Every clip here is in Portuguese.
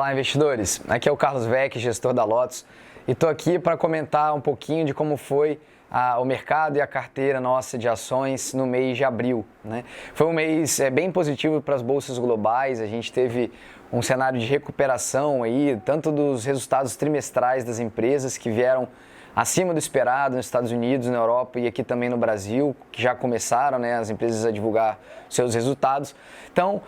Olá, investidores. Aqui é o Carlos Vec, gestor da Lotus, e estou aqui para comentar um pouquinho de como foi o mercado e a carteira nossa de ações no mês de abril, né? Foi um mês bem positivo para as bolsas globais. A gente teve um cenário de recuperação aí, tanto dos resultados trimestrais das empresas que vieram acima do esperado nos Estados Unidos, na Europa e aqui também no Brasil, que já começaram, né, as empresas a divulgar seus resultados. Então,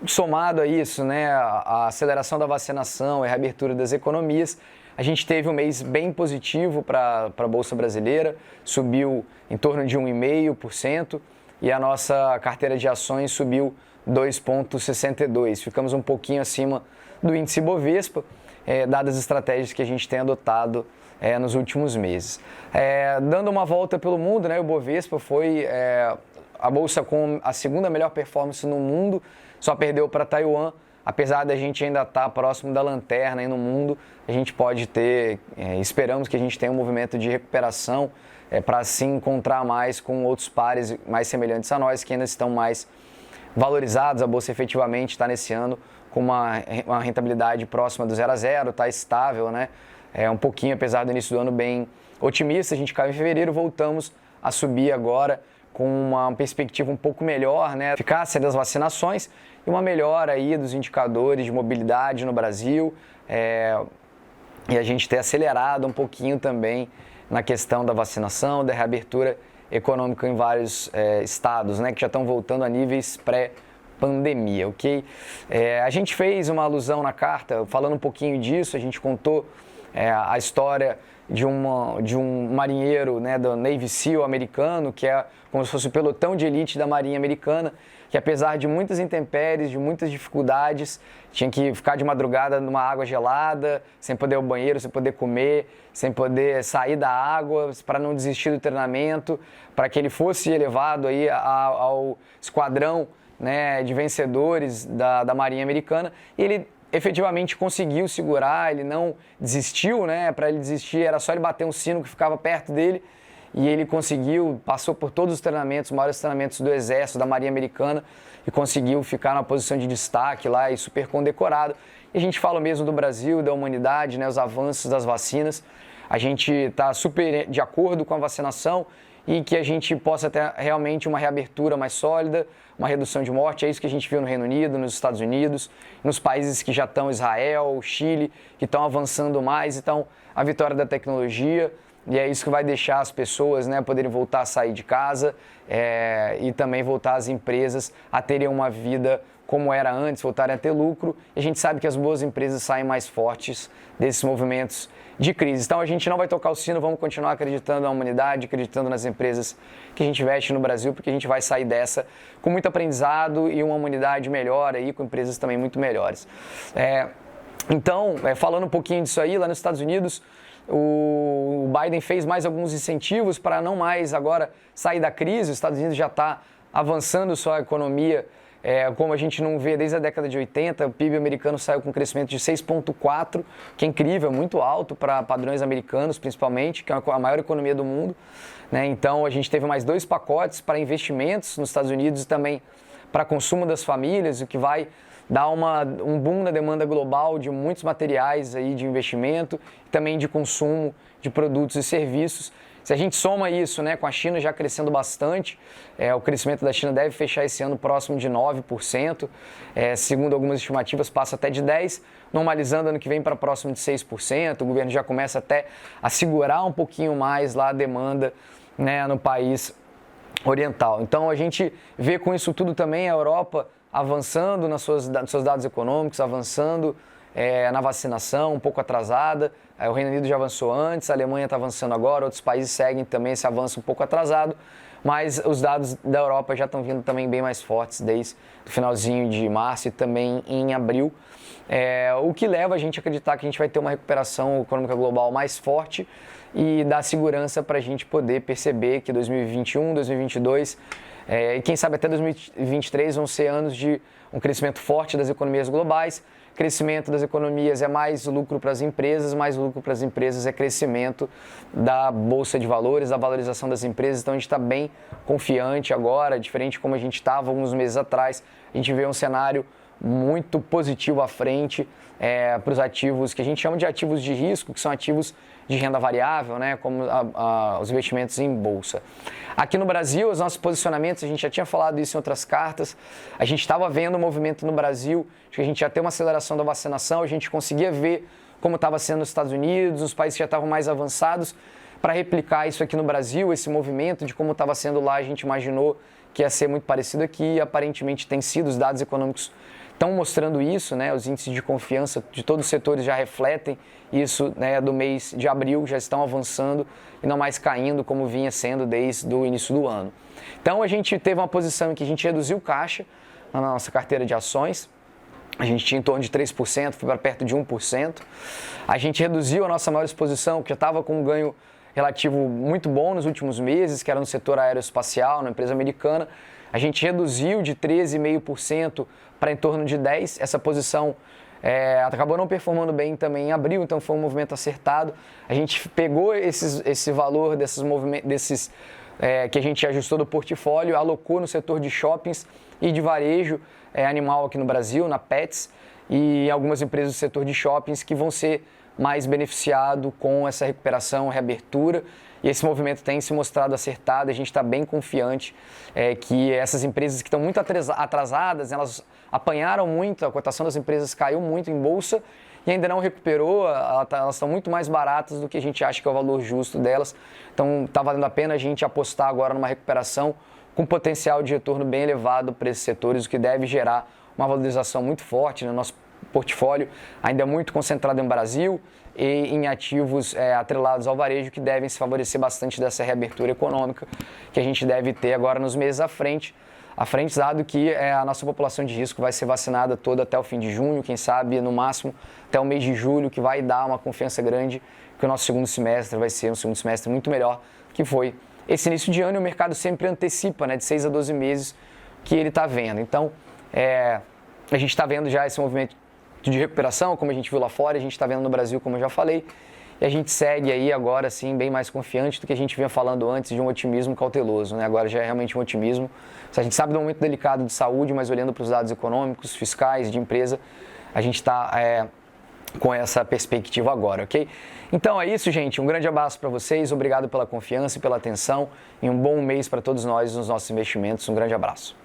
somado a isso, né, a aceleração da vacinação e a reabertura das economias, a gente teve um mês bem positivo para a Bolsa Brasileira, subiu em torno de 1,5% e a nossa carteira de ações subiu 2,62%. Ficamos um pouquinho acima do índice Bovespa, dadas as estratégias que a gente tem adotado nos últimos meses. Dando uma volta pelo mundo, né, o Bovespa foi a bolsa com a segunda melhor performance no mundo, só perdeu para Taiwan. Apesar da gente ainda estar próximo da lanterna aí no mundo, a gente pode ter, esperamos que a gente tenha um movimento de recuperação para se encontrar mais com outros pares mais semelhantes a nós, que ainda estão mais valorizados. A bolsa efetivamente está nesse ano com uma rentabilidade próxima do 0 a 0, está estável, né? Um pouquinho, apesar do início do ano bem otimista. A gente caiu em fevereiro, voltamos a subir agora com uma perspectiva um pouco melhor, né? Eficácia das vacinações e uma melhora aí dos indicadores de mobilidade no Brasil, e a gente ter acelerado um pouquinho também na questão da vacinação, da reabertura econômica em vários estados, né, que já estão voltando a níveis pré-pandemia, ok? A gente fez uma alusão na carta, falando um pouquinho disso, a gente contou a história de um marinheiro, né, do Navy SEAL americano, que é como se fosse o pelotão de elite da Marinha Americana, que apesar de muitas intempéries, de muitas dificuldades, tinha que ficar de madrugada numa água gelada, sem poder ir ao banheiro, sem poder comer, sem poder sair da água, para não desistir do treinamento, para que ele fosse elevado aí ao esquadrão, né, de vencedores da Marinha Americana. E ele efetivamente conseguiu segurar, ele não desistiu, né? Para ele desistir era só ele bater um sino que ficava perto dele, e ele conseguiu, passou por todos os treinamentos, os maiores treinamentos do Exército, da Marinha Americana, e conseguiu ficar na posição de destaque lá e super condecorado. E a gente fala mesmo do Brasil, da humanidade, né? Os avanços das vacinas. A gente está super de acordo com a vacinação e que a gente possa ter realmente uma reabertura mais sólida, uma redução de morte. É isso que a gente viu no Reino Unido, nos Estados Unidos, nos países que já estão, Israel, Chile, que estão avançando mais. Então, a vitória da tecnologia, e é isso que vai deixar as pessoas, né, poderem voltar a sair de casa, e também voltar as empresas a terem uma vida como era antes, voltarem a ter lucro. E a gente sabe que as boas empresas saem mais fortes desses movimentos de crise. Então a gente não vai tocar o sino, vamos continuar acreditando na humanidade, acreditando nas empresas que a gente investe no Brasil, porque a gente vai sair dessa com muito aprendizado e uma humanidade melhor aí, com empresas também muito melhores. Então, falando um pouquinho disso aí, lá nos Estados Unidos, o Biden fez mais alguns incentivos para não mais agora sair da crise. Os Estados Unidos já está avançando sua economia, como a gente não vê desde a década de 80, o PIB americano saiu com um crescimento de 6,4%, que é incrível, muito alto para padrões americanos, principalmente, que é a maior economia do mundo, né? Então, a gente teve mais 2 pacotes para investimentos nos Estados Unidos e também para consumo das famílias, o que vai dar um boom na demanda global de muitos materiais aí de investimento e também de consumo de produtos e serviços. Se a gente soma isso, né, com a China já crescendo bastante, o crescimento da China deve fechar esse ano próximo de 9%, segundo algumas estimativas passa até de 10%, normalizando ano que vem para próximo de 6%, o governo já começa até a segurar um pouquinho mais lá a demanda, né, no país oriental. Então a gente vê com isso tudo também a Europa avançando nos seus dados econômicos, avançando na vacinação, um pouco atrasada. O Reino Unido já avançou antes, a Alemanha está avançando agora, outros países seguem também esse avanço um pouco atrasado, mas os dados da Europa já estão vindo também bem mais fortes desde o finalzinho de março e também em abril, o que leva a gente a acreditar que a gente vai ter uma recuperação econômica global mais forte e dá segurança para a gente poder perceber que 2021, 2022 e quem sabe até 2023 vão ser anos de um crescimento forte das economias globais. Crescimento das economias é mais lucro para as empresas, mais lucro para as empresas é crescimento da Bolsa de Valores, da valorização das empresas. Então a gente está bem confiante agora, diferente como a gente estava alguns meses atrás. A gente vê um cenário muito positivo à frente para os ativos que a gente chama de ativos de risco, que são ativos de renda variável, né, como os investimentos em bolsa. Aqui no Brasil, os nossos posicionamentos, a gente já tinha falado isso em outras cartas, a gente estava vendo o movimento no Brasil, acho que a gente já tem uma aceleração da vacinação, a gente conseguia ver como estava sendo nos Estados Unidos, os países que já estavam mais avançados. Para replicar isso aqui no Brasil, esse movimento de como estava sendo lá, a gente imaginou que ia ser muito parecido aqui e aparentemente tem sido. Os dados econômicos estão mostrando isso, né? Os índices de confiança de todos os setores já refletem isso, né? Do mês de abril já estão avançando e não mais caindo como vinha sendo desde o início do ano. Então a gente teve uma posição em que a gente reduziu o caixa na nossa carteira de ações. A gente tinha em torno de 3%, foi para perto de 1%. A gente reduziu a nossa maior exposição, que já estava com um ganho relativo muito bom nos últimos meses, que era no setor aeroespacial, na empresa americana. A gente reduziu de 13,5% para em torno de 10%. Essa posição acabou não performando bem também em abril, então foi um movimento acertado. A gente pegou esse valor desses movimentos, que a gente ajustou do portfólio, alocou no setor de shoppings e de varejo animal aqui no Brasil, na Pets, e algumas empresas do setor de shoppings que vão ser mais beneficiado com essa recuperação, reabertura, e esse movimento tem se mostrado acertado. A gente está bem confiante que essas empresas que estão muito atrasadas, elas apanharam muito, a cotação das empresas caiu muito em bolsa e ainda não recuperou, elas estão muito mais baratas do que a gente acha que é o valor justo delas, então está valendo a pena a gente apostar agora numa recuperação com potencial de retorno bem elevado para esses setores, o que deve gerar uma valorização muito forte no nosso portfólio, ainda muito concentrado em Brasil e em ativos atrelados ao varejo, que devem se favorecer bastante dessa reabertura econômica que a gente deve ter agora nos meses à frente, dado que a nossa população de risco vai ser vacinada toda até o fim de junho, quem sabe no máximo até o mês de julho, que vai dar uma confiança grande que o nosso segundo semestre vai ser um segundo semestre muito melhor que foi esse início de ano, e o mercado sempre antecipa, né, de 6 a 12 meses que ele está vendo. Então, a gente está vendo já esse movimento de recuperação, como a gente viu lá fora, a gente está vendo no Brasil, como eu já falei, e a gente segue aí agora, sim, bem mais confiante do que a gente vinha falando antes, de um otimismo cauteloso, né? Agora já é realmente um otimismo. A gente sabe de um momento delicado de saúde, mas olhando para os dados econômicos, fiscais, de empresa, a gente está com essa perspectiva agora, ok? Então é isso, gente. Um grande abraço para vocês, obrigado pela confiança e pela atenção, e um bom mês para todos nós nos nossos investimentos. Um grande abraço.